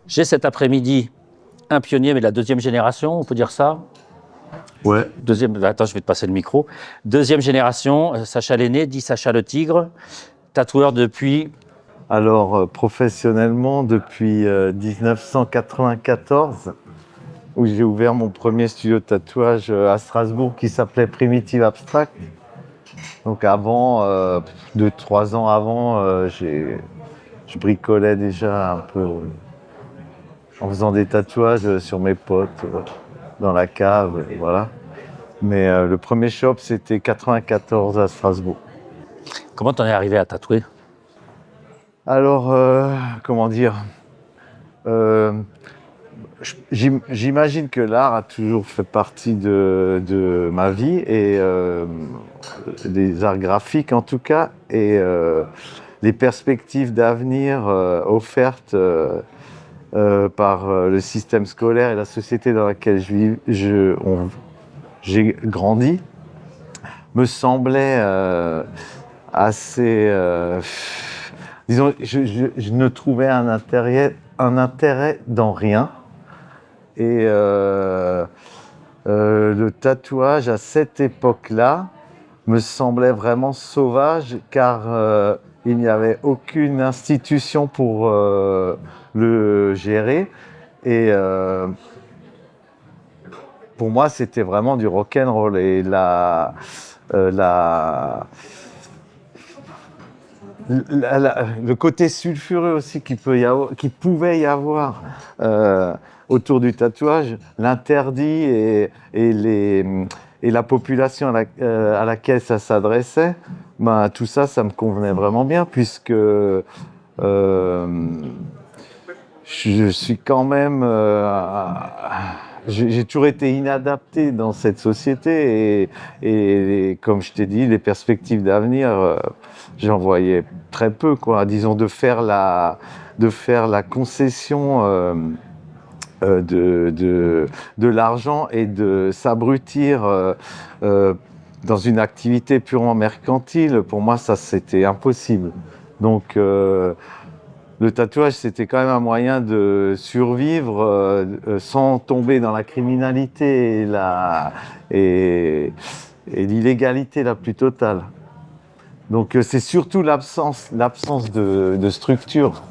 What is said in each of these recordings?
J'ai cet après-midi un pionnier, mais de la deuxième génération, on peut dire ça? Ouais. Attends, je vais te passer le micro. Deuxième génération, Sacha l'aîné, dit Sacha le tigre, tatoueur depuis... Alors, professionnellement, depuis 1994, où j'ai ouvert mon premier studio de tatouage à Strasbourg qui s'appelait Primitive Abstract. Donc avant, 2-3 ans avant, je bricolais déjà un peu en faisant des tatouages sur mes potes dans la cave, voilà. Mais le premier shop, c'était 94 à Strasbourg. Comment t'en es arrivé à tatouer? Alors, comment dire j'imagine que l'art a toujours fait partie de ma vie et des arts graphiques en tout cas et les perspectives d'avenir offertes par le système scolaire et la société dans laquelle j'ai grandi me semblaient assez... disons, je ne trouvais un intérêt dans rien. Et le tatouage à cette époque-là me semblait vraiment sauvage car il n'y avait aucune institution pour le gérer. Et pour moi, c'était vraiment du rock'n'roll. Et le côté sulfureux aussi qu'il pouvait y avoir autour du tatouage, l'interdit et la population à laquelle ça s'adressait, ben, tout ça, ça me convenait vraiment bien puisque je suis quand même... j'ai toujours été inadapté dans cette société et comme je t'ai dit, les perspectives d'avenir, j'en voyais très peu, quoi. Disons de faire la concession de l'argent et de s'abrutir dans une activité purement mercantile. Pour moi, ça, c'était impossible. Donc, le tatouage, c'était quand même un moyen de survivre sans tomber dans la criminalité et l'illégalité la plus totale. Donc c'est surtout l'absence de structure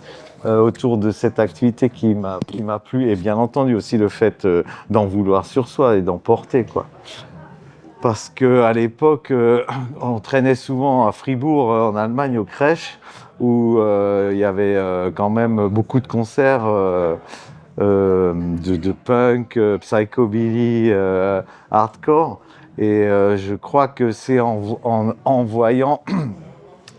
autour de cette activité qui m'a plu et bien entendu aussi le fait d'en vouloir sur soi et d'en porter, quoi. Parce qu'à l'époque, on traînait souvent à Fribourg, en Allemagne, aux crèches, où il y avait quand même beaucoup de concerts de punk, psychobilly, hardcore. Et je crois que c'est en voyant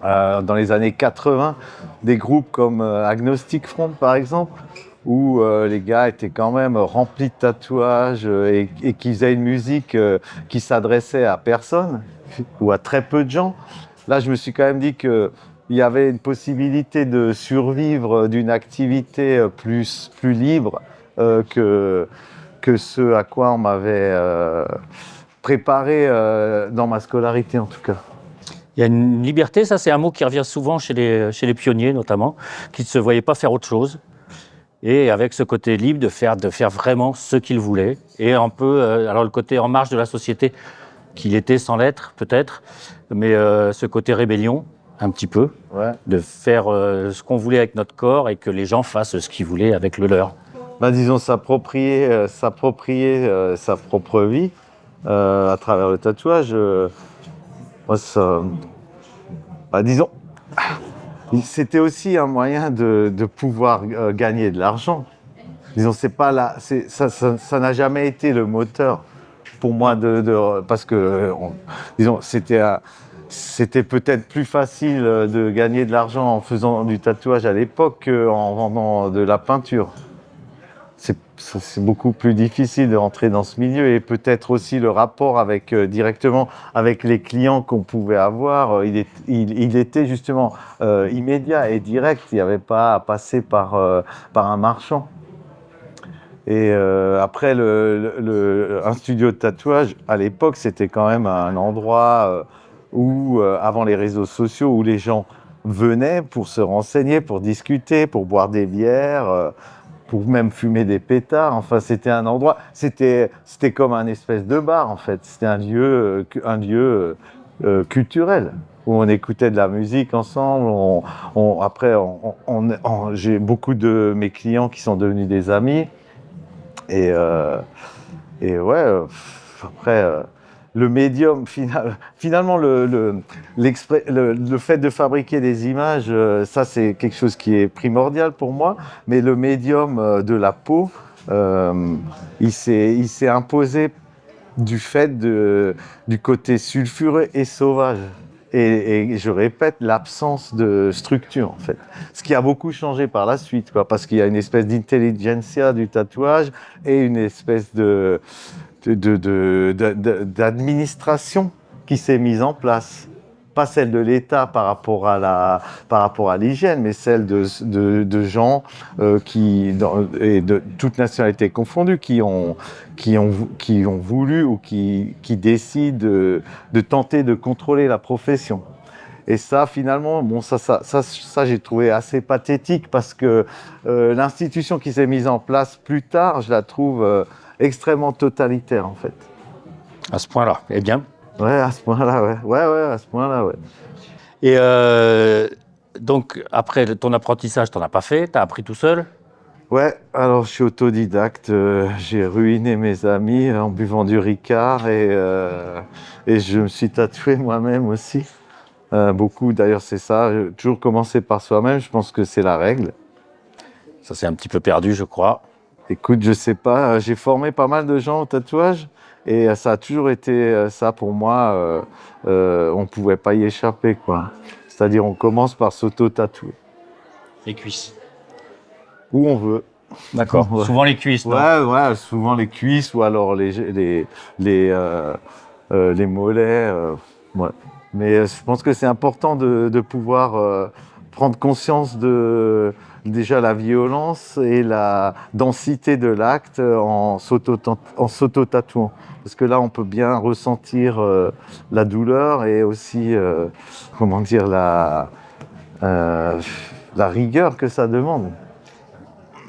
dans les années 80 des groupes comme Agnostic Front, par exemple, où les gars étaient quand même remplis de tatouages et qui faisaient une musique qui s'adressait à personne ou à très peu de gens. Là, je me suis quand même dit qu'il y avait une possibilité de survivre d'une activité plus libre que ce à quoi on m'avait préparé dans ma scolarité, en tout cas. Il y a une liberté, ça c'est un mot qui revient souvent chez les pionniers notamment, qui ne se voyaient pas faire autre chose. Et avec ce côté libre de faire vraiment ce qu'ils voulaient. Et un peu, alors le côté en marge de la société qu'il était sans l'être peut-être, mais ce côté rébellion un petit peu, Ouais. de faire ce qu'on voulait avec notre corps et que les gens fassent ce qu'ils voulaient avec le leur. Ben, disons s'approprier sa propre vie à travers le tatouage. Moi, ça, disons, c'était aussi un moyen de pouvoir gagner de l'argent. Disons, c'est pas là, ça n'a jamais été le moteur pour moi parce que, disons, c'était peut-être plus facile de gagner de l'argent en faisant du tatouage à l'époque qu'en vendant de la peinture. C'est beaucoup plus difficile de rentrer dans ce milieu et peut-être aussi le rapport directement avec les clients qu'on pouvait avoir, il était justement immédiat et direct, il n'y avait pas à passer par un marchand. Et après, un studio de tatouage, à l'époque, c'était quand même un endroit où, avant les réseaux sociaux, où les gens venaient pour se renseigner, pour discuter, pour boire des bières. pour même fumer des pétards. Enfin, c'était un endroit, c'était comme un espèce de bar en fait. C'était un lieu culturel où on écoutait de la musique ensemble. Après, j'ai beaucoup de mes clients qui sont devenus des amis. Et, ouais, après, le médium, finalement, le fait de fabriquer des images, ça c'est quelque chose qui est primordial pour moi, mais le médium de la peau, il s'est imposé du fait du côté sulfureux et sauvage. Et je répète, l'absence de structure, en fait. Ce qui a beaucoup changé par la suite, quoi, parce qu'il y a une espèce d'intelligentsia du tatouage et une espèce d'administration qui s'est mise en place. Pas celle de l'État par rapport à l'hygiène, mais celle de gens et de toutes nationalités confondues qui ont voulu ou qui décident de tenter de contrôler la profession. Et ça, finalement, bon, ça j'ai trouvé assez pathétique parce que l'institution qui s'est mise en place plus tard, je la trouve extrêmement totalitaire, en fait. À ce point-là, eh bien. Ouais, à ce point-là, ouais. Ouais, à ce point-là, ouais. Et donc, après ton apprentissage, tu n'en as pas fait, tu as appris tout seul? Ouais, alors je suis autodidacte, j'ai ruiné mes amis en buvant du Ricard et je me suis tatoué moi-même aussi. Beaucoup, d'ailleurs, c'est ça, toujours commencer par soi-même, je pense que c'est la règle. Ça s'est un petit peu perdu, je crois. Écoute, je sais pas, j'ai formé pas mal de gens au tatouage et ça a toujours été ça pour moi, on pouvait pas y échapper, quoi. C'est-à-dire, on commence par s'auto-tatouer. Les cuisses. Où on veut. D'accord. Ouais. Souvent les cuisses, non? Ouais, souvent les cuisses ou alors les mollets. Ouais. Mais je pense que c'est important de pouvoir prendre conscience de déjà la violence et la densité de l'acte en s'auto-tatouant. Parce que là, on peut bien ressentir la douleur et aussi, comment dire, la rigueur que ça demande.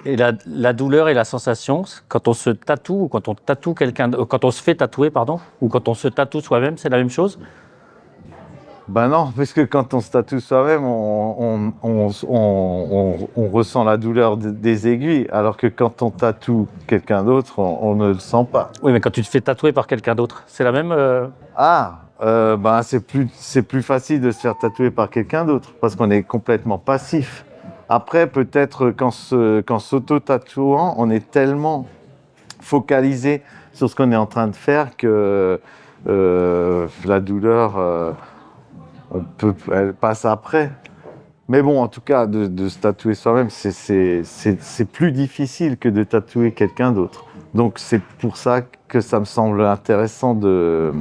Et la douleur et la sensation, quand on se tatoue ou quand on tatoue quand on se fait tatouer, pardon, ou quand on se tatoue soi-même, c'est la même chose? Ben non, parce que quand on se tatoue soi-même, on ressent la douleur des aiguilles, alors que quand on tatoue quelqu'un d'autre, on ne le sent pas. Oui, mais quand tu te fais tatouer par quelqu'un d'autre, c'est la même Ben c'est plus facile de se faire tatouer par quelqu'un d'autre, parce qu'on est complètement passif. Après, peut-être qu'en s'auto-tatouant, on est tellement focalisé sur ce qu'on est en train de faire que la douleur... elle passe après. Mais bon, en tout cas, de se tatouer soi-même, c'est plus difficile que de tatouer quelqu'un d'autre. Donc c'est pour ça que ça me semble intéressant de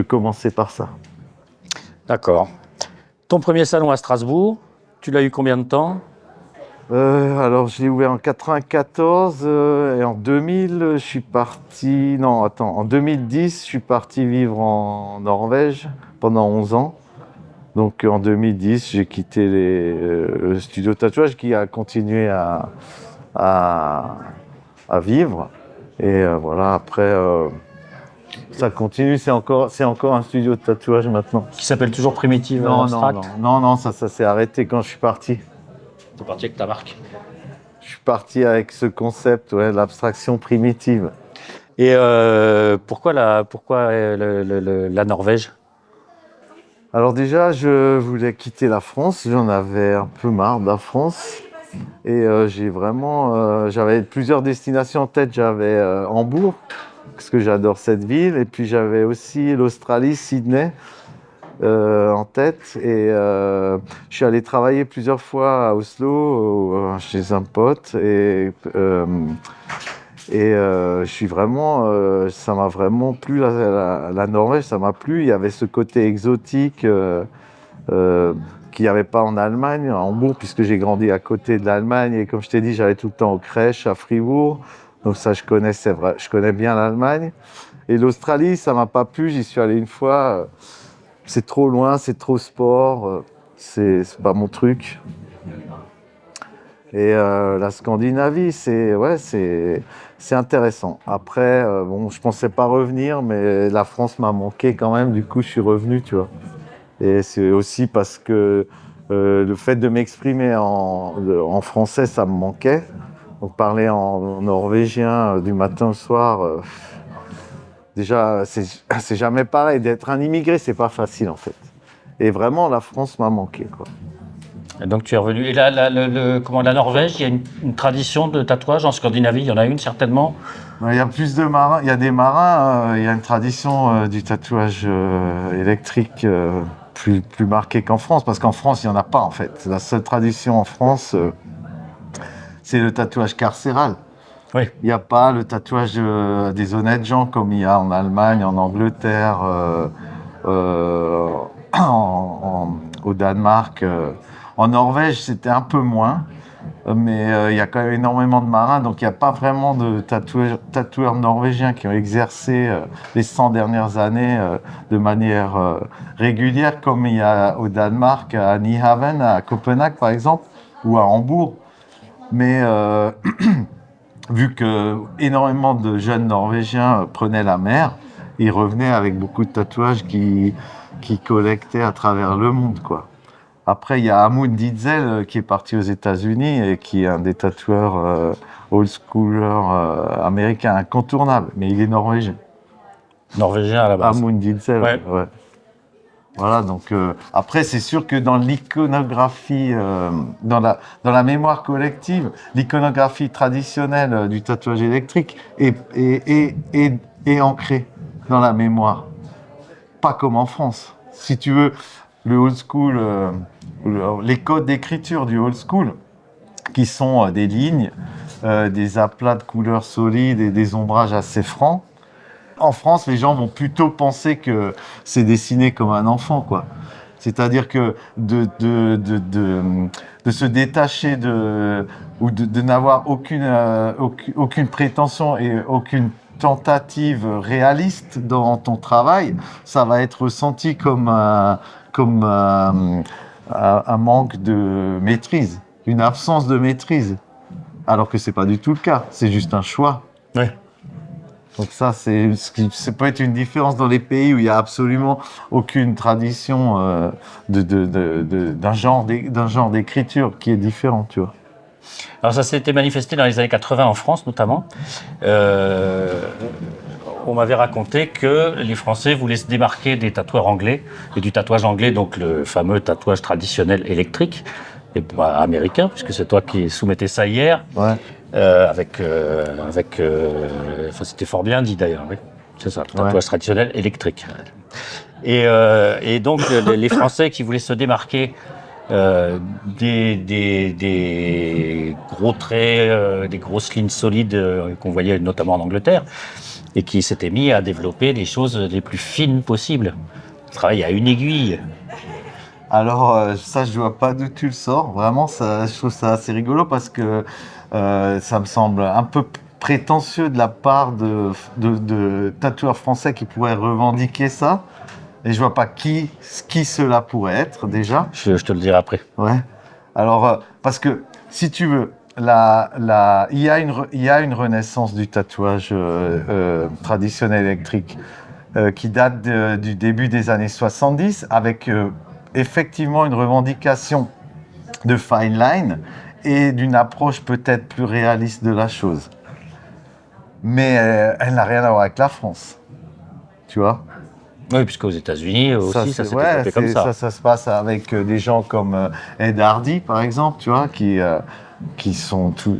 commencer par ça. D'accord. Ton premier salon à Strasbourg, tu l'as eu combien de temps? Alors, je l'ai ouvert en 94 et en 2000, je suis parti... Non, attends, en 2010, je suis parti vivre en Norvège pendant 11 ans. Donc, en 2010, j'ai quitté le studio de tatouage qui a continué à vivre. Et voilà, après, ça continue. C'est encore un studio de tatouage maintenant. Qui s'appelle toujours Primitive Abstract? Non, ça s'est arrêté quand je suis parti. Tu es parti avec ta marque. Je suis parti avec ce concept, ouais, l'abstraction primitive. Et pourquoi la Norvège? Alors déjà, je voulais quitter la France. J'en avais un peu marre de la France. Et j'avais plusieurs destinations en tête. J'avais Hambourg, parce que j'adore cette ville. Et puis j'avais aussi l'Australie, Sydney, en tête. Et je suis allé travailler plusieurs fois à Oslo, chez un pote. Et je suis vraiment, ça m'a vraiment plu, la Norvège, ça m'a plu. Il y avait ce côté exotique qu'il n'y avait pas en Allemagne, à Hambourg, puisque j'ai grandi à côté de l'Allemagne. Et comme je t'ai dit, j'allais tout le temps aux crèches à Fribourg. Donc ça, je connais bien l'Allemagne. Et l'Australie, ça m'a pas plu, j'y suis allé une fois. C'est trop loin, c'est trop sport, c'est pas mon truc. Et la Scandinavie, c'est intéressant. Après, bon, je pensais pas revenir, mais la France m'a manqué quand même. Du coup, je suis revenu, tu vois. Et c'est aussi parce que le fait de m'exprimer en français, ça me manquait. Donc parler en norvégien du matin au soir, déjà, c'est jamais pareil. D'être un immigré, c'est pas facile en fait. Et vraiment, la France m'a manqué, quoi. Et donc tu es revenu. Et là, la Norvège, il y a une tradition de tatouage en Scandinavie, il y en a une certainement. Il y a plus de marins, il y a des marins, il y a une tradition du tatouage électrique plus marquée qu'en France, parce qu'en France, il n'y en a pas en fait. La seule tradition en France, c'est le tatouage carcéral. Oui. Il n'y a pas le tatouage des honnêtes gens comme il y a en Allemagne, en Angleterre, au Danemark. En Norvège, c'était un peu moins, mais il y a quand même énormément de marins, donc il n'y a pas vraiment de tatoueurs norvégiens qui ont exercé les 100 dernières années de manière régulière, comme il y a au Danemark, à Nyhavn, à Copenhague par exemple, ou à Hambourg. Mais vu que énormément de jeunes Norvégiens prenaient la mer, ils revenaient avec beaucoup de tatouages qui collectaient à travers le monde, quoi. Après, il y a Amund Ditzel qui est parti aux États-Unis et qui est un des tatoueurs old-schoolers américains incontournables, mais il est norvégien. Norvégien à la base. Amund Ditzel, Ouais. ouais. Voilà, donc après, c'est sûr que dans l'iconographie, dans la mémoire collective, l'iconographie traditionnelle du tatouage électrique est ancrée dans la mémoire. Pas comme en France. Si tu veux, le old school, les codes d'écriture du old school, qui sont des lignes, des aplats de couleurs solides et des ombrages assez francs. En France, les gens vont plutôt penser que c'est dessiné comme un enfant, quoi. C'est-à-dire que de se détacher ou de n'avoir aucune prétention et aucune tentative réaliste dans ton travail, ça va être ressenti comme un manque de maîtrise, une absence de maîtrise. Alors que c'est pas du tout le cas, c'est juste un choix. Ouais. Donc ça, ça peut être une différence dans les pays où il n'y a absolument aucune tradition d'un genre d'écriture qui est différent, tu vois. Alors ça s'était manifesté dans les années 80 en France notamment. On m'avait raconté que les Français voulaient se démarquer des tatoueurs anglais et du tatouage anglais, donc le fameux tatouage traditionnel électrique, et américain, puisque c'est toi qui soumettais ça hier. Ouais. C'était fort bien dit d'ailleurs, oui. C'est ça, le tatouage Ouais. traditionnel électrique. Et donc les Français qui voulaient se démarquer des gros traits, des grosses lignes solides qu'on voyait notamment en Angleterre, et qui s'étaient mis à développer les choses les plus fines possibles. Ils travaillent à une aiguille. Alors ça, je vois pas d'où tu le sors. Vraiment, je trouve ça assez rigolo parce que ça me semble un peu prétentieux de la part de tatoueurs français qui pourraient revendiquer ça. Et je vois pas qui cela pourrait être déjà. Je te le dirai après. Ouais. Alors parce que si tu veux, il y a une renaissance du tatouage traditionnel électrique qui date du début des années 70 avec effectivement une revendication de fine line et d'une approche peut-être plus réaliste de la chose. Mais elle n'a rien à voir avec la France, tu vois. Oui, puisqu'aux États-Unis aussi, ça s'est développé comme ça. Ça se passe avec des gens comme Ed Hardy, par exemple, tu vois, qui sont tout.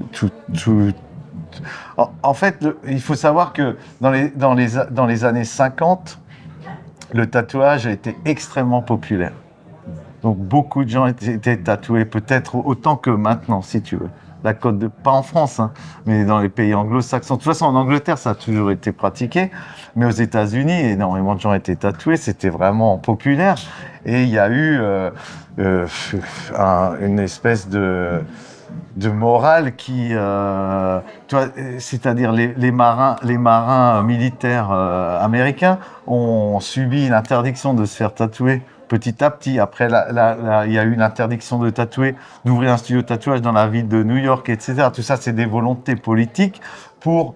En fait, il faut savoir que dans les années 50, le tatouage a été extrêmement populaire. Donc beaucoup de gens étaient tatoués, peut-être autant que maintenant, si tu veux. Pas en France, hein, mais dans les pays anglo-saxons. De toute façon, en Angleterre, ça a toujours été pratiqué, mais aux États-Unis, énormément de gens étaient tatoués, c'était vraiment populaire. Et il y a eu une espèce de morale qui, c'est-à-dire les marins militaires américains ont subi une interdiction de se faire tatouer petit à petit. Après, il y a eu l'interdiction de tatouer, d'ouvrir un studio de tatouage dans la ville de New York, etc. Tout ça, c'est des volontés politiques pour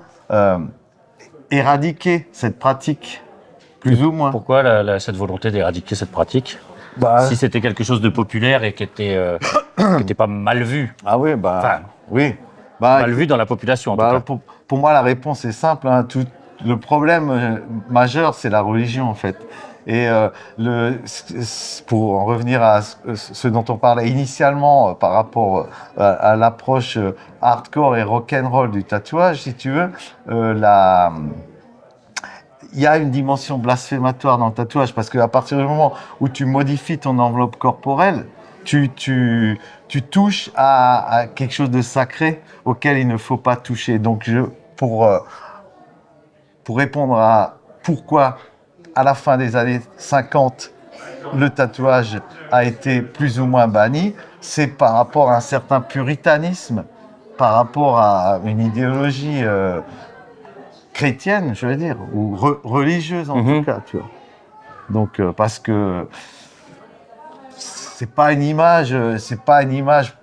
éradiquer cette pratique, plus ou moins. Pourquoi cette volonté d'éradiquer cette pratique? Bah, Si c'était quelque chose de populaire et qui était pas mal vu. Ah oui, oui. Mal vu dans la population, en tout cas. Pour moi, la réponse est simple. Hein. Le problème majeur, c'est la religion, en fait. Et pour en revenir à ce dont on parlait initialement par rapport à l'approche hardcore et rock'n'roll du tatouage, si tu veux, il y a une dimension blasphématoire dans le tatouage parce qu'à partir du moment où tu modifies ton enveloppe corporelle, tu touches à quelque chose de sacré auquel il ne faut pas toucher. Donc, pour répondre à pourquoi, à la fin des années 50, le tatouage a été plus ou moins banni, c'est par rapport à un certain puritanisme, par rapport à une idéologie chrétienne, je veux dire, ou religieuse en tout cas, tu vois. Donc, parce que c'est pas une image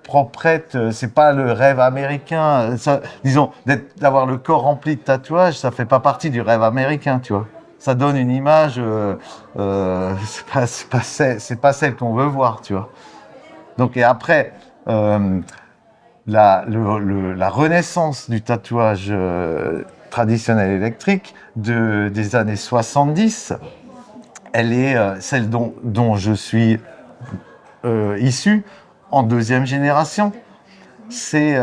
proprette, c'est pas le rêve américain. Ça, disons, d'avoir le corps rempli de tatouages, ça fait pas partie du rêve américain, tu vois. Ça donne une image, c'est pas celle qu'on veut voir, tu vois. Donc, et après, la renaissance du tatouage traditionnel électrique des années 70, elle est celle dont je suis issu en deuxième génération. C'est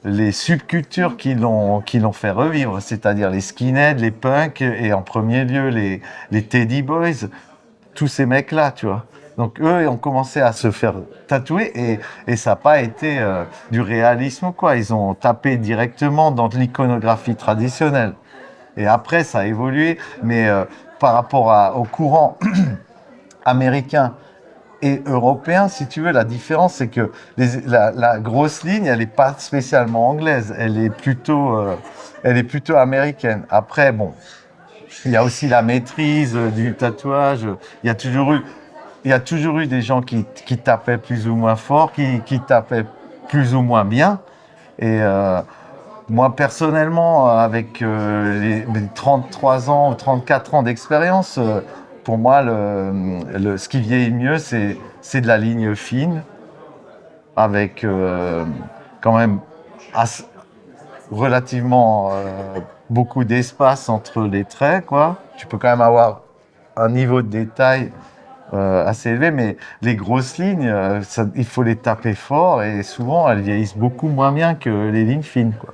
les subcultures qui l'ont fait revivre, c'est-à-dire les skinheads, les punks et en premier lieu les Teddy Boys, tous ces mecs-là, tu vois. Donc eux ont commencé à se faire tatouer et ça n'a pas été du réalisme, quoi. Ils ont tapé directement dans de l'iconographie traditionnelle. Et après, ça a évolué, mais par rapport au courant américain et européen, si tu veux, la différence, c'est que la grosse ligne, elle n'est pas spécialement anglaise, elle est plutôt américaine. Après, bon, il y a aussi la maîtrise du tatouage. Il y a toujours eu des gens qui tapaient plus ou moins fort, qui tapaient plus ou moins bien. Et moi, personnellement, avec mes 33 ans ou 34 ans d'expérience, pour moi, ce qui vieillit mieux, c'est de la ligne fine, avec quand même relativement beaucoup d'espace entre les traits, quoi. Tu peux quand même avoir un niveau de détail assez élevé, mais les grosses lignes, il faut les taper fort et souvent, elles vieillissent beaucoup moins bien que les lignes fines, quoi.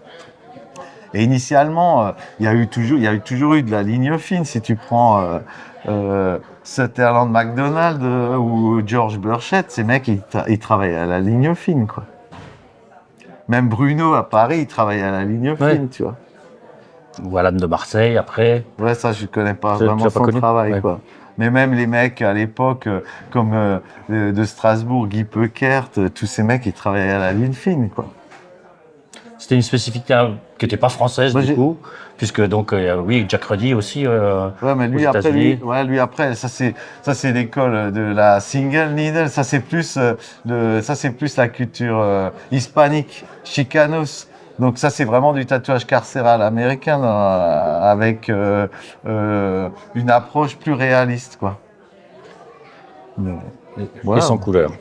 Et initialement, il y a toujours eu de la ligne fine. Si tu prends Sutherland McDonald ou George Burchett, ces mecs, ils travaillent à la ligne fine, quoi. Même Bruno à Paris, il travaille à la ligne fine, tu vois. Ou Alan de Marseille, après. Ouais, ça, je connais pas vraiment son travail, quoi. Mais même les mecs à l'époque, comme de Strasbourg, Guy Peukert, tous ces mecs, ils travaillaient à la ligne fine, quoi. C'était une spécificité qui n'était pas française, du coup, puisque donc, oui, Jack Rudy aussi. Ouais, mais lui après, ça c'est l'école de la single needle. Ça c'est plus la culture hispanique, chicanos. Donc ça c'est vraiment du tatouage carcéral américain avec une approche plus réaliste, quoi. Et sans couleur.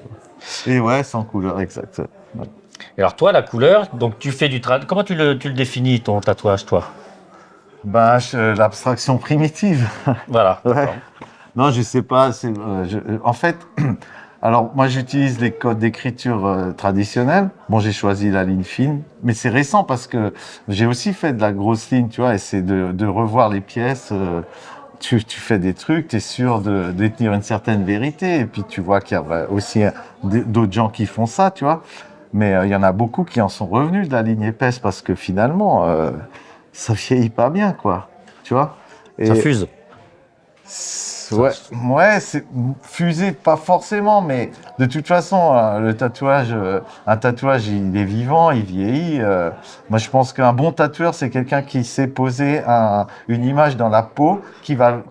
Et ouais, sans couleur, exact. Ouais. Et alors toi, la couleur, donc tu fais comment tu le définis, ton tatouage, toi? L'abstraction primitive. Voilà. Ouais. Non, je sais pas. En fait, alors moi j'utilise les codes d'écriture traditionnels. Bon, j'ai choisi la ligne fine, mais c'est récent parce que j'ai aussi fait de la grosse ligne, tu vois, et c'est de revoir les pièces. Tu fais des trucs, tu es sûr de détenir une certaine vérité, et puis tu vois qu'il y a aussi d'autres gens qui font ça, tu vois. Mais il y en a beaucoup qui en sont revenus de la ligne épaisse parce que finalement, ça vieillit pas bien, quoi. Tu vois. Et ça fuse. Ouais, c'est fusé, pas forcément, mais de toute façon, un tatouage, il est vivant, il vieillit. Moi, je pense qu'un bon tatoueur, c'est quelqu'un qui sait poser une image dans la peau qui va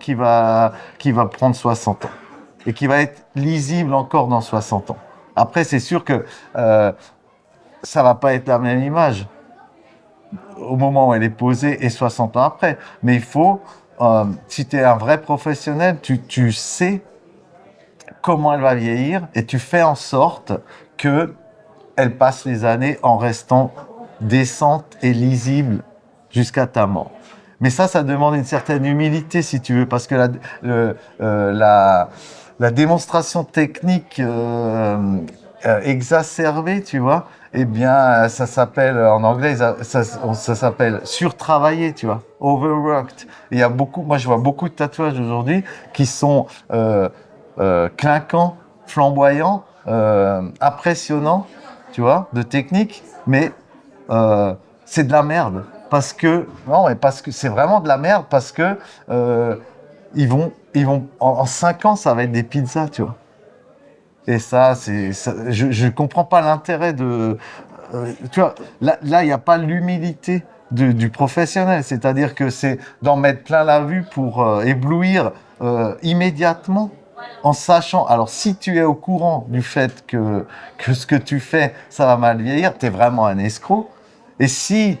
prendre 60 ans. et qui va être lisible encore dans 60 ans. Après, c'est sûr que ça va pas être la même image au moment où elle est posée et 60 ans après. Mais il faut, si tu es un vrai professionnel, tu sais comment elle va vieillir et tu fais en sorte que elle passe les années en restant décente et lisible jusqu'à ta mort. Mais ça demande une certaine humilité, si tu veux, parce que la démonstration technique exacerbée, tu vois, eh bien, ça s'appelle, en anglais, ça s'appelle surtravailler, tu vois, overworked. Il y a beaucoup, moi je vois beaucoup de tatouages aujourd'hui qui sont clinquants, flamboyants, impressionnants, tu vois, de technique, mais c'est de la merde. Parce que, non, mais parce que c'est vraiment de la merde, parce que ils vont en 5 ans, ça va être des pizzas, tu vois. Et je comprends pas l'intérêt de, tu vois, là, il n'y a pas l'humilité du professionnel, c'est-à-dire que c'est d'en mettre plein la vue pour éblouir immédiatement, en sachant, alors si tu es au courant du fait que ce que tu fais, ça va mal vieillir, tu es vraiment un escroc. Et si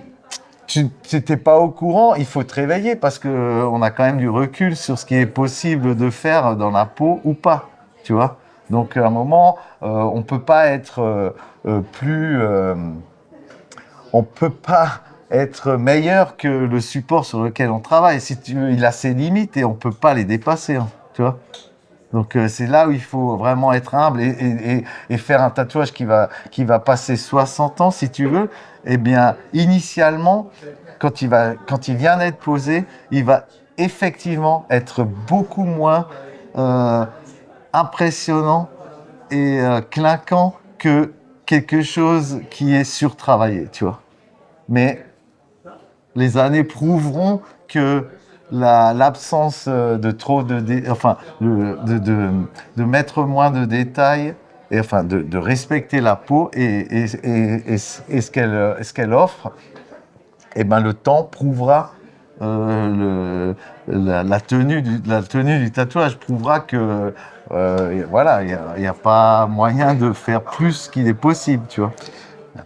tu n'étais pas au courant, il faut te réveiller parce que on a quand même du recul sur ce qui est possible de faire dans la peau ou pas, tu vois. Donc à un moment, on peut pas être on peut pas être meilleur que le support sur lequel on travaille. Il a ses limites et on peut pas les dépasser, hein, tu vois. Donc c'est là où il faut vraiment être humble et faire un tatouage qui va passer 60 ans, si tu veux. Eh bien, initialement, quand il vient d'être posé, il va effectivement être beaucoup moins impressionnant et clinquant que quelque chose qui est surtravaillé, tu vois. Mais les années prouveront que l'absence de trop de mettre moins de détails et enfin de respecter la peau et ce qu'elle offre, et ben le temps prouvera la tenue du tatouage prouvera que voilà, il y a pas moyen de faire plus qu'il est possible, tu vois.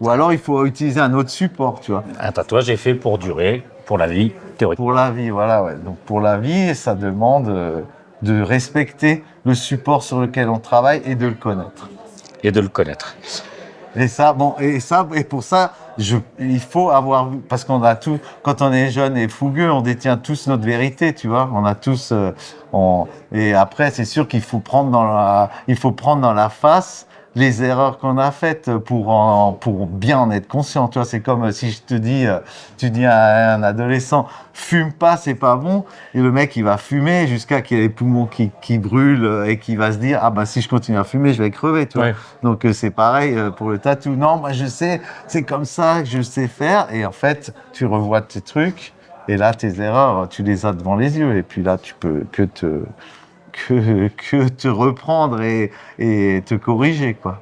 Ou alors il faut utiliser un autre support, tu vois. Un tatouage est fait pour durer, pour la vie, théoriquement. Pour la vie, voilà, ouais. Donc pour la vie, ça demande de respecter le support sur lequel on travaille et de le connaître. Et de le connaître. Et pour ça, il faut avoir vu, parce qu'on a tout, quand on est jeune et fougueux, on détient tous notre vérité, tu vois. On a tous, et après, c'est sûr qu'il faut prendre dans la face les erreurs qu'on a faites pour bien en être conscient. Tu vois, c'est comme si je te dis, tu dis à un adolescent, fume pas, c'est pas bon. Et le mec, il va fumer jusqu'à qu'il ait les poumons qui brûlent et qui va se dire, ah ben, si je continue à fumer, je vais crever, tu vois. Ouais. Donc, c'est pareil pour le tatou. Non, moi, je sais, c'est comme ça que je sais faire. Et en fait, tu revois tes trucs. Et là, tes erreurs, tu les as devant les yeux. Et puis là, tu peux que te reprendre et te corriger, quoi.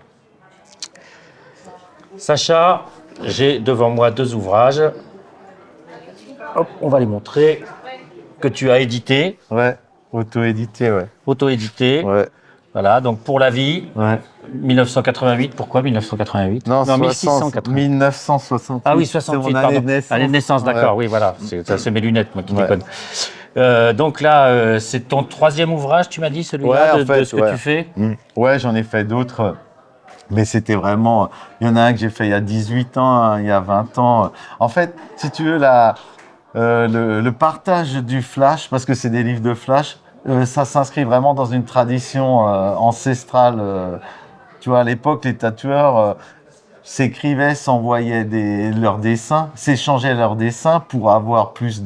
Sacha, j'ai devant moi 2 ouvrages. Hop, on va les montrer. Que tu as édités, Ouais, auto-édité, ouais. auto-édités. Ouais, Voilà, donc pour la vie, ouais. 1988. Pourquoi 1988 Non, 1680. 1968. Ah oui, C'est 68, mon pardon. année de naissance. Année de naissance, d'accord, Ouais. oui, voilà. C'est mes lunettes, moi, qui Ouais. déconne. Donc là, c'est ton 3e ouvrage, tu m'as dit, celui-là, Ouais, en fait, de ce que ouais. tu fais. Ouais, j'en ai fait d'autres. Mais c'était vraiment... Il y en a un que j'ai fait il y a 18 ans, il y a 20 ans. En fait, si tu veux, le partage du flash, parce que c'est des livres de flash, ça s'inscrit vraiment dans une tradition ancestrale. Tu vois, à l'époque, les tatoueurs s'écrivaient, s'envoyaient leurs dessins, s'échangeaient leurs dessins pour avoir plus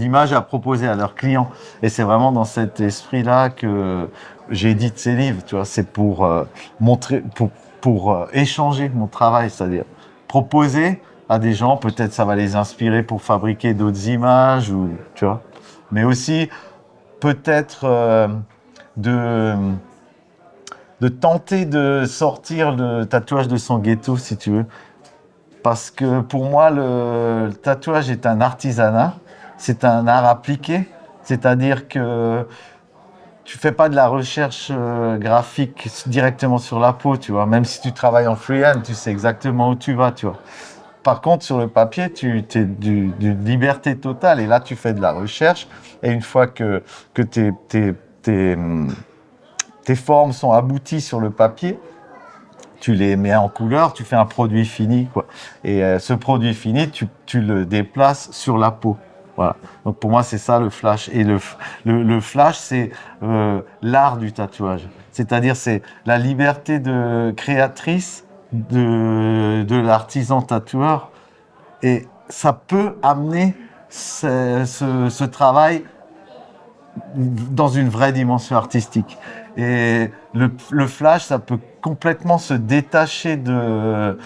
d'images à proposer à leurs clients. Et c'est vraiment dans cet esprit-là que j'édite ces livres. Tu vois, c'est pour montrer, pour échanger mon travail, c'est-à-dire proposer à des gens, peut-être ça va les inspirer pour fabriquer d'autres images, ou tu vois, mais aussi peut-être de tenter de sortir le tatouage de son ghetto, si tu veux. Parce que pour moi, le tatouage est un artisanat, c'est un art appliqué, c'est-à-dire que tu fais pas de la recherche graphique directement sur la peau, tu vois. Même si tu travailles en freehand, tu sais exactement où tu vas, tu vois. Par contre, sur le papier, tu es d'une liberté totale. Et là, tu fais de la recherche. Et une fois que tes formes sont abouties sur le papier, tu les mets en couleur, tu fais un produit fini, quoi. Et ce produit fini, tu le déplaces sur la peau. Voilà. Donc pour moi, c'est ça le flash. Et le flash, c'est l'art du tatouage. C'est-à-dire, c'est la liberté créatrice de l'artisan tatoueur. Et ça peut amener ce travail dans une vraie dimension artistique. Et le flash, ça peut complètement se détacher de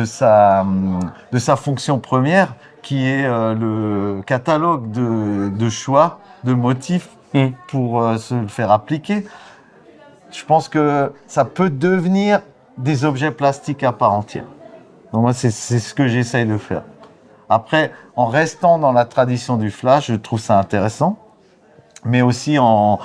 sa fonction première, qui est le catalogue de choix, de motifs pour se le faire appliquer. Je pense que ça peut devenir des objets plastiques à part entière. Donc moi, c'est ce que j'essaye de faire. Après, en restant dans la tradition du flash, je trouve ça intéressant, mais aussi en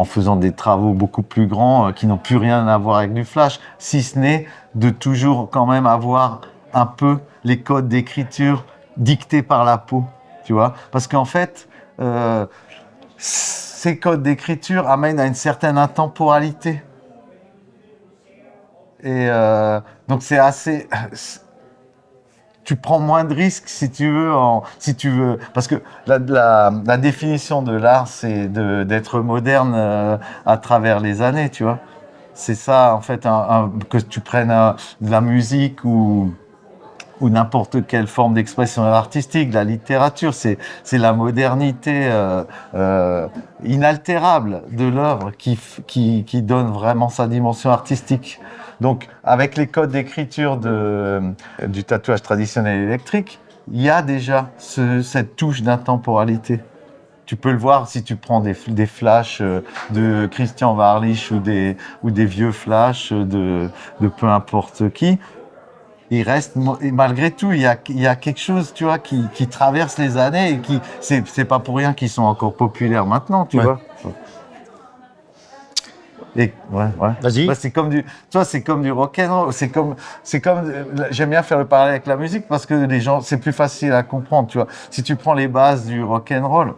faisant des travaux beaucoup plus grands qui n'ont plus rien à voir avec du flash, si ce n'est de toujours quand même avoir un peu les codes d'écriture dictés par la peau, tu vois. Parce qu'en fait, ces codes d'écriture amènent à une certaine intemporalité. Et donc c'est assez... Tu prends moins de risques si tu veux, parce que la définition de l'art, c'est d'être moderne à travers les années, tu vois. C'est ça, en fait, que tu prennes de la musique ou n'importe quelle forme d'expression artistique, de la littérature, c'est la modernité inaltérable de l'œuvre qui donne vraiment sa dimension artistique. Donc, avec les codes d'écriture du tatouage traditionnel électrique, il y a déjà cette touche d'intemporalité. Tu peux le voir si tu prends des flashs de Christian Warlich ou des vieux flashs de peu importe qui. Il reste, malgré tout, il y a quelque chose, tu vois, qui traverse les années et c'est pas pour rien qu'ils sont encore populaires maintenant, tu vois. Et, ouais. Vas-y. Ouais, c'est comme du rock'n'roll. J'aime bien faire le parallèle avec la musique parce que les gens, c'est plus facile à comprendre, tu vois. Si tu prends les bases du rock'n'roll,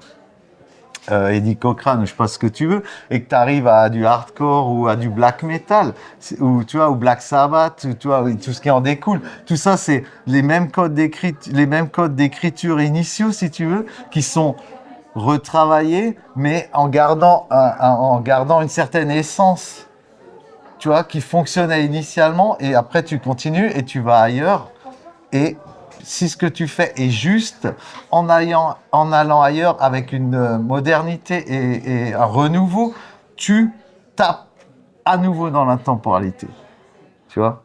Eddie Cochran, je sais pas ce que tu veux, et que tu arrives à du hardcore ou à du black metal, ou tu vois, ou Black Sabbath, ou tu vois, tout ce qui en découle. Tout ça, c'est les mêmes codes d'écriture initiaux, si tu veux, qui sont retravaillés, mais en gardant une certaine essence, tu vois, qui fonctionnait initialement, et après tu continues et tu vas ailleurs. Et si ce que tu fais est juste, en allant ailleurs avec une modernité et un renouveau, tu tapes à nouveau dans l'intemporalité. Tu vois ?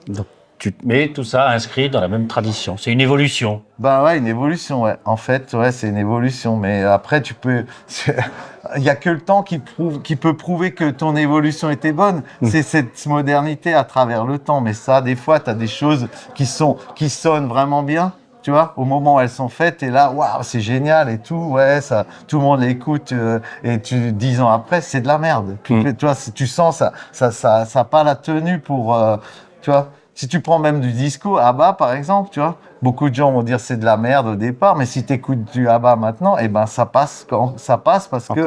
Donc, mais tout ça inscrit dans la même tradition. C'est une évolution. Ben ouais, une évolution, ouais. En fait, ouais, c'est une évolution. Mais après, il n'y a que le temps qui peut prouver que ton évolution était bonne. C'est cette modernité à travers le temps. Mais ça, des fois, tu as des choses qui sonnent vraiment bien. Tu vois, au moment où elles sont faites, et là, waouh, c'est génial et tout, ouais, ça, tout le monde l'écoute, et 10 ans après, c'est de la merde. Tu vois, tu sens ça n'a pas la tenue pour, tu vois. Si tu prends même du disco, ABBA par exemple, tu vois, beaucoup de gens vont dire c'est de la merde au départ, mais si tu écoutes du ABBA maintenant, eh ben ça passe parce que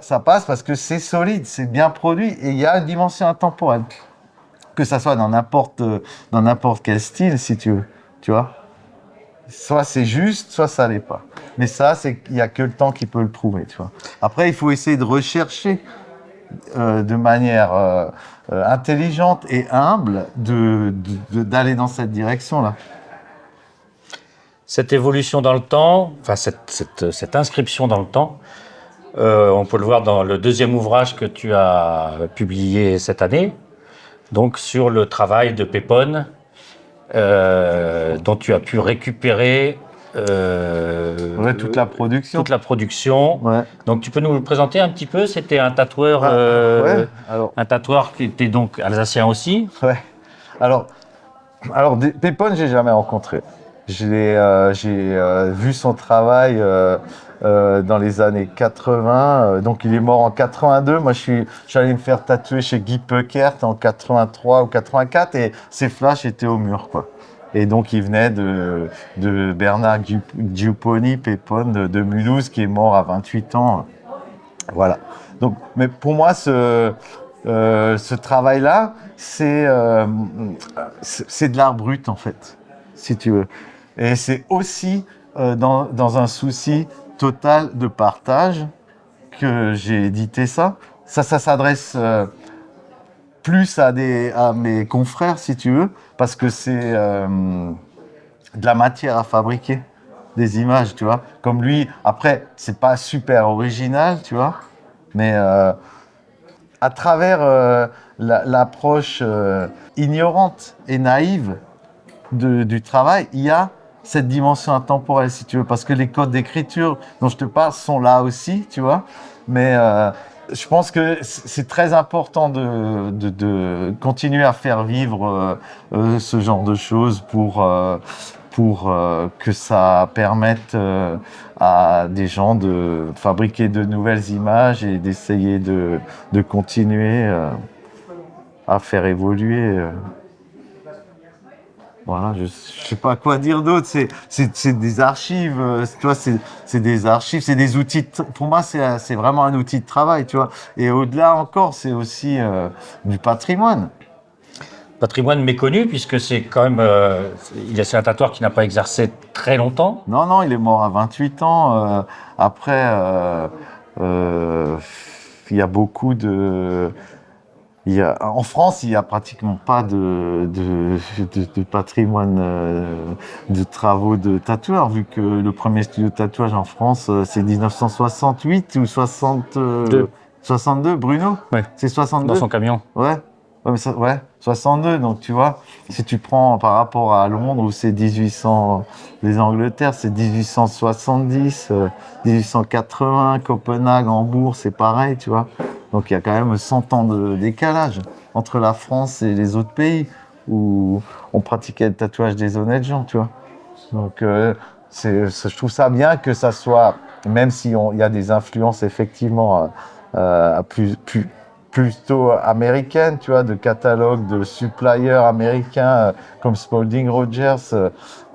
ça passe parce que c'est solide, c'est bien produit et il y a une dimension intemporelle. Que ça soit dans n'importe quel style si tu veux, tu vois. Soit c'est juste, soit ça l'est pas. Mais ça, il y a que le temps qui peut le prouver, tu vois. Après, il faut essayer de rechercher de manière intelligente et humble d'aller dans cette direction-là. Cette évolution dans le temps, enfin cette inscription dans le temps, on peut le voir dans le deuxième ouvrage que tu as publié cette année, donc sur le travail de Pépone, dont tu as pu récupérer toute la production. Ouais. Donc tu peux nous le présenter un petit peu. C'était un tatoueur, un tatoueur qui était donc alsacien aussi. Ouais. Alors Pépone, j'ai jamais rencontré. J'ai vu son travail dans les années 80. Donc, il est mort en 82. Moi, je suis allé me faire tatouer chez Guy Peukert en 83 ou 84 et ses flashs étaient au mur, quoi. Et donc, il venait de Bernard Giupponi, Pépone de Mulhouse, qui est mort à 28 ans. Voilà. Donc, mais pour moi, ce travail-là, c'est de l'art brut, en fait, si tu veux. Et c'est aussi dans un souci total de partage que j'ai édité ça. Ça s'adresse plus à mes confrères, si tu veux, parce que c'est de la matière à fabriquer, des images, tu vois. Comme lui, après, c'est pas super original, tu vois, mais à travers l'approche ignorante et naïve du travail, il y a cette dimension intemporelle, si tu veux, parce que les codes d'écriture dont je te parle sont là aussi, tu vois, mais je pense que c'est très important de continuer à faire vivre ce genre de choses pour que ça permette à des gens de fabriquer de nouvelles images et d'essayer de continuer à faire évoluer. Voilà, je sais pas quoi dire d'autre. C'est des archives, tu vois, c'est des archives, c'est des outils. Pour moi, c'est vraiment un outil de travail, tu vois. Et au-delà encore, c'est aussi du patrimoine. Patrimoine méconnu, puisque c'est quand même. C'est un tatoueur qui n'a pas exercé très longtemps. Non, non, il est mort à 28 ans. Après, il y a beaucoup de. En France, il n'y a pratiquement pas de patrimoine de travaux de tatoueurs, vu que le premier studio de tatouage en France, c'est 1968 ou 62, Bruno? Ouais. C'est 62? Dans son camion. Ouais. Ouais, 62. Donc, tu vois, si tu prends par rapport à Londres, où c'est 1800, les Angleterres, c'est 1870, 1880, Copenhague, Hambourg, c'est pareil, tu vois. Donc il y a quand même 100 ans de décalage entre la France et les autres pays où on pratiquait le tatouage des honnêtes gens, tu vois. Donc je trouve ça bien que ça soit, même si il y a des influences effectivement plutôt américaines, tu vois, de catalogues, de suppliers américains comme Spalding Rogers,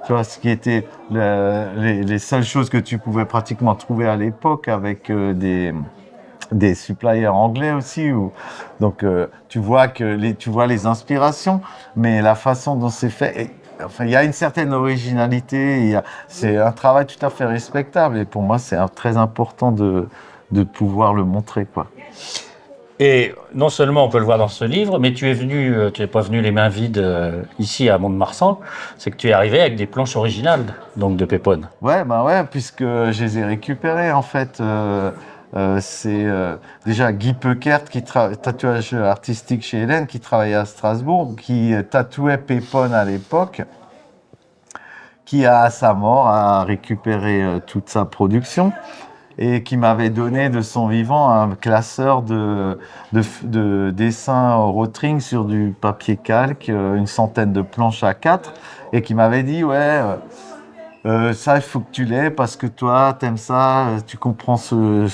tu vois, ce qui était les seules choses que tu pouvais pratiquement trouver à l'époque avec des suppliers anglais aussi. Donc, tu vois les inspirations, mais la façon dont c'est fait, enfin, il y a une certaine originalité. C'est un travail tout à fait respectable. Et pour moi, c'est très important de pouvoir le montrer, quoi. Et non seulement on peut le voir dans ce livre, mais tu n'es pas venu les mains vides ici à Mont-de-Marsan, c'est que tu es arrivé avec des planches originales, donc de Pépone. Ouais, puisque je les ai récupérées, en fait. C'est déjà Guy Peukert, tatouage artistique chez Hélène, qui travaillait à Strasbourg, qui tatouait Pépone à l'époque, qui à sa mort a récupéré toute sa production et qui m'avait donné de son vivant un classeur de dessins au Rotring sur du papier calque, une centaine de planches à 4, et qui m'avait dit ça, il faut que tu l'aies parce que toi, t'aimes ça, tu comprends ce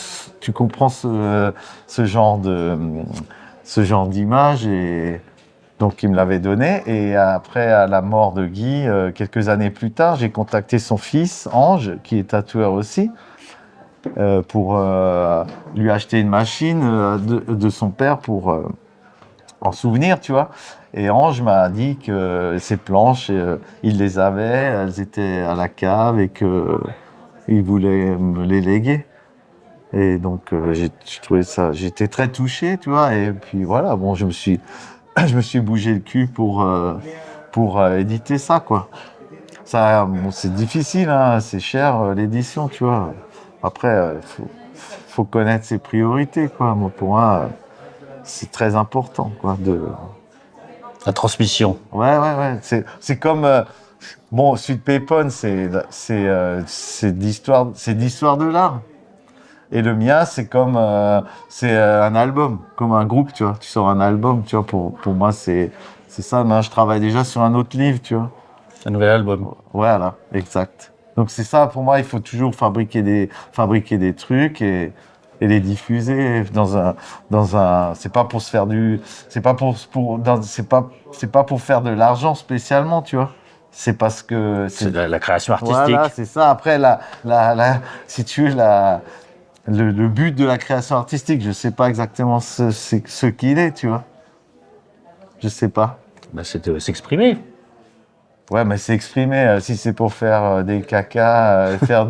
genre d'image. Et donc, il me l'avait donné. Et après, à la mort de Guy, quelques années plus tard, j'ai contacté son fils, Ange, qui est tatoueur aussi, pour lui acheter une machine de son père pour en souvenir, tu vois. Et Ange m'a dit que ces planches, il les avait, elles étaient à la cave et qu'il voulait me les léguer. Et donc, j'ai trouvé ça, j'étais très touché, tu vois. Et puis voilà, bon, je me suis bougé le cul pour éditer ça, quoi. Ça, bon, c'est difficile, hein, c'est cher l'édition, tu vois. Après, faut connaître ses priorités, quoi. Moi, pour moi, c'est très important, quoi, La transmission. Ouais. C'est comme bon, Sud Pépone, c'est d'histoire de l'art. Et le mien, c'est comme c'est un album, comme un groupe, tu vois. Tu sors un album, tu vois. Pour moi, c'est ça. Mais je travaille déjà sur un autre livre, tu vois. Un nouvel album. Voilà, exact. Donc c'est ça, pour moi, il faut toujours fabriquer des trucs et les diffuser c'est pas pour se faire c'est pas c'est pas pour faire de l'argent spécialement, tu vois. C'est parce que C'est de la création artistique. Voilà, c'est ça. Après, si tu veux, le but de la création artistique, je sais pas exactement ce qu'il est, tu vois. Je sais pas. Ben, c'est de s'exprimer. Ouais, mais c'est exprimé. Si c'est pour faire des cacas, faire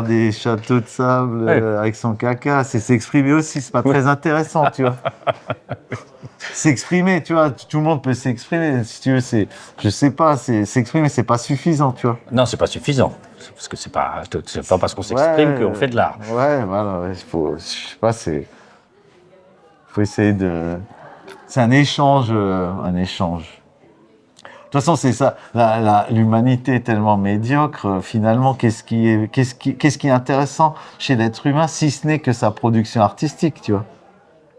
des châteaux de sable avec son caca, c'est s'exprimer aussi. C'est pas très intéressant, tu vois. S'exprimer, tu vois. Tout le monde peut s'exprimer. Si tu veux, je sais pas, s'exprimer, c'est pas suffisant, tu vois. Non, c'est pas suffisant. Parce que c'est pas parce qu'on s'exprime qu'on fait de l'art. Ouais, voilà. Ouais, je sais pas, faut essayer c'est un échange, De toute façon, c'est ça. L'humanité est tellement médiocre. Finalement, qu'est-ce qui est intéressant chez l'être humain, si ce n'est que sa production artistique, tu vois,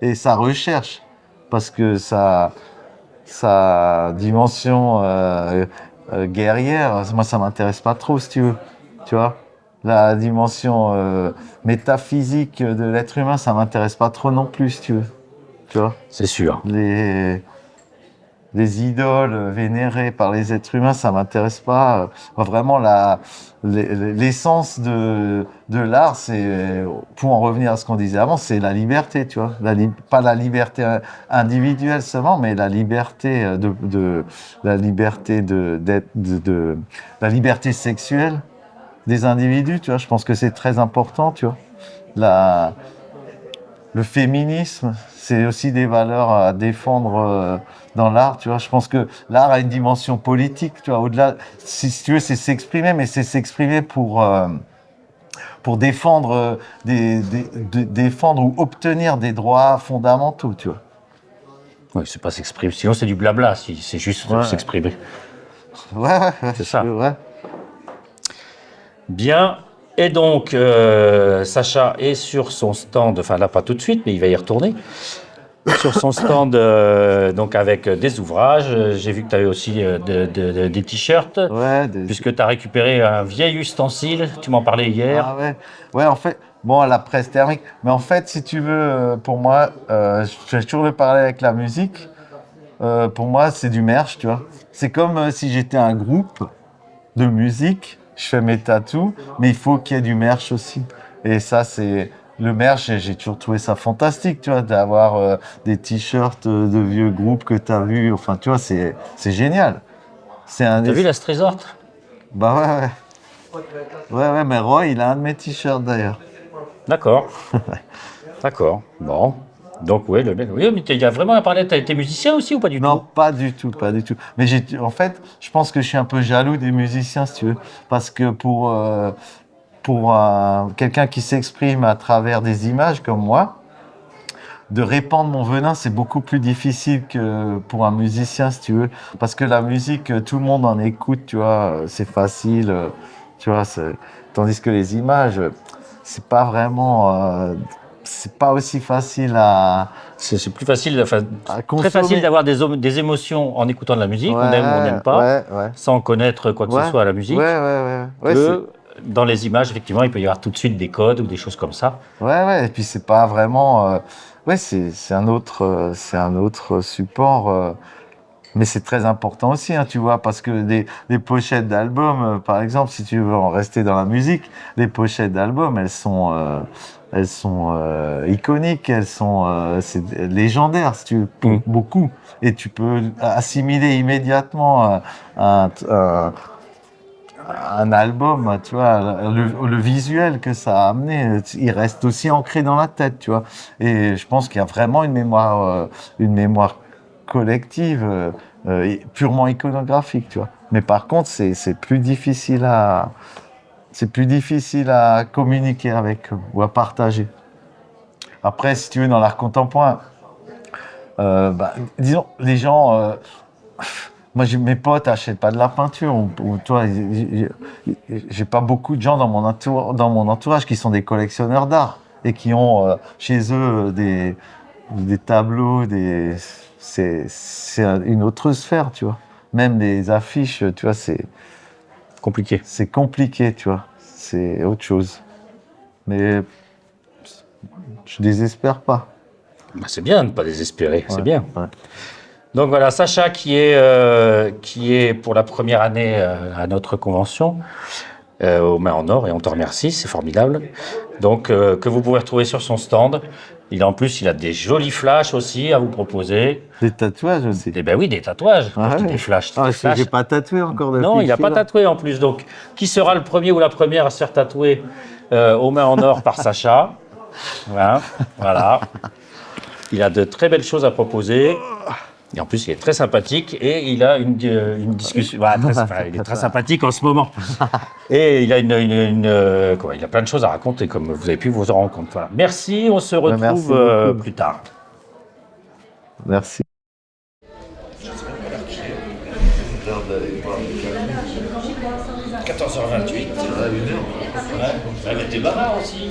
et sa recherche, parce que sa dimension guerrière, moi, ça m'intéresse pas trop, si tu veux, tu vois. La dimension métaphysique de l'être humain, ça m'intéresse pas trop non plus, si tu veux, tu vois. C'est sûr. Les idoles vénérées par les êtres humains, ça m'intéresse pas. Vraiment, l'essence de l'art, c'est, pour en revenir à ce qu'on disait avant, c'est la liberté, tu vois. Pas la liberté individuelle seulement, mais la liberté la liberté sexuelle des individus, tu vois. Je pense que c'est très important, tu vois. Le féminisme, c'est aussi des valeurs à défendre dans l'art, tu vois. Je pense que l'art a une dimension politique, tu vois. Au-delà, si tu veux, c'est s'exprimer, mais c'est s'exprimer pour défendre, défendre ou obtenir des droits fondamentaux, tu vois. Oui, c'est pas s'exprimer. Sinon, c'est du blabla, si c'est juste s'exprimer. Ouais, c'est ça. Ouais. Bien. Et donc, Sacha est sur son stand, enfin là pas tout de suite, mais il va y retourner, sur son stand donc avec des ouvrages. J'ai vu que tu avais aussi des t-shirts, puisque tu as récupéré un vieil ustensile, tu m'en parlais hier. Ah ouais, en fait, bon, la presse thermique, mais en fait, si tu veux, pour moi, je fais toujours le parallèle avec la musique, pour moi, c'est du merch, tu vois. C'est comme si j'étais un groupe de musique. Je fais mes tatous, mais il faut qu'il y ait du merch aussi. Et ça, c'est le merch, j'ai toujours trouvé ça fantastique, tu vois, d'avoir des t-shirts de vieux groupes que tu as vus. Enfin, tu vois, c'est génial. T'as vu la Trésor? Bah ouais, mais Roy, il a un de mes t-shirts d'ailleurs. D'accord. D'accord. Bon. Donc, oui, mais il y a vraiment un parallèle. T'as été musicien aussi ou pas du tout? Non, pas du tout. Mais en fait, je pense que je suis un peu jaloux des musiciens, si tu veux. Parce que pour quelqu'un qui s'exprime à travers des images comme moi, de répandre mon venin, c'est beaucoup plus difficile que pour un musicien, si tu veux. Parce que la musique, tout le monde en écoute, tu vois, c'est facile, tu vois. Tandis que les images, c'est pas vraiment... c'est pas aussi facile à... C'est plus facile, enfin, très facile d'avoir des émotions en écoutant de la musique, on aime ou on n'aime pas, sans connaître quoi que ce soit à la musique. Que dans les images, effectivement, il peut y avoir tout de suite des codes ou des choses comme ça. Et puis c'est pas vraiment... c'est un autre support... mais c'est très important aussi, hein, tu vois, parce que des pochettes d'albums, par exemple, si tu veux en rester dans la musique, les pochettes d'albums, elles sont iconiques, c'est légendaire, si tu veux, pour beaucoup. Et tu peux assimiler immédiatement un album, tu vois, le visuel que ça a amené, il reste aussi ancré dans la tête, tu vois. Et je pense qu'il y a vraiment une mémoire collective, purement iconographique, tu vois. Mais par contre, c'est plus difficile à communiquer avec ou à partager. Après, si tu veux, dans l'art contemporain, disons, les gens, moi, mes potes n'achètent pas de la peinture. Ou toi, j'ai pas beaucoup de gens dans mon entourage qui sont des collectionneurs d'art et qui ont chez eux des tableaux, c'est une autre sphère, tu vois. même les affiches, tu vois, Compliqué. c'est compliqué, tu vois. C'est autre chose. Mais je désespère pas. Bah, c'est bien de ne pas désespérer, c'est Ouais, bien. ouais. Donc voilà, Sacha qui est pour la première année à notre convention, aux Mains en Or, et on te remercie, c'est formidable. Donc que vous pouvez retrouver sur son stand. En plus, il a des jolis flashs aussi à vous proposer. Des tatouages aussi. Eh ben oui, des tatouages. Ah Je dis ouais. des flashs. Ah, des parce que flashs. j'ai pas tatoué encore depuis. Non, il n'a que je pas suis là. tatoué en plus. Donc, qui sera le premier ou la première à se faire tatouer aux Mains en Or par Sacha? Voilà. Il a de très belles choses à proposer. Et en plus, il est très sympathique et il a une discussion. Voilà, il est très sympathique en ce moment. Et il a il a plein de choses à raconter, comme vous avez pu vous en rendre compte. Voilà. Merci, on se retrouve merci beaucoup. plus tard. Merci. 14h28. Ouais, mais t'es bavard aussi.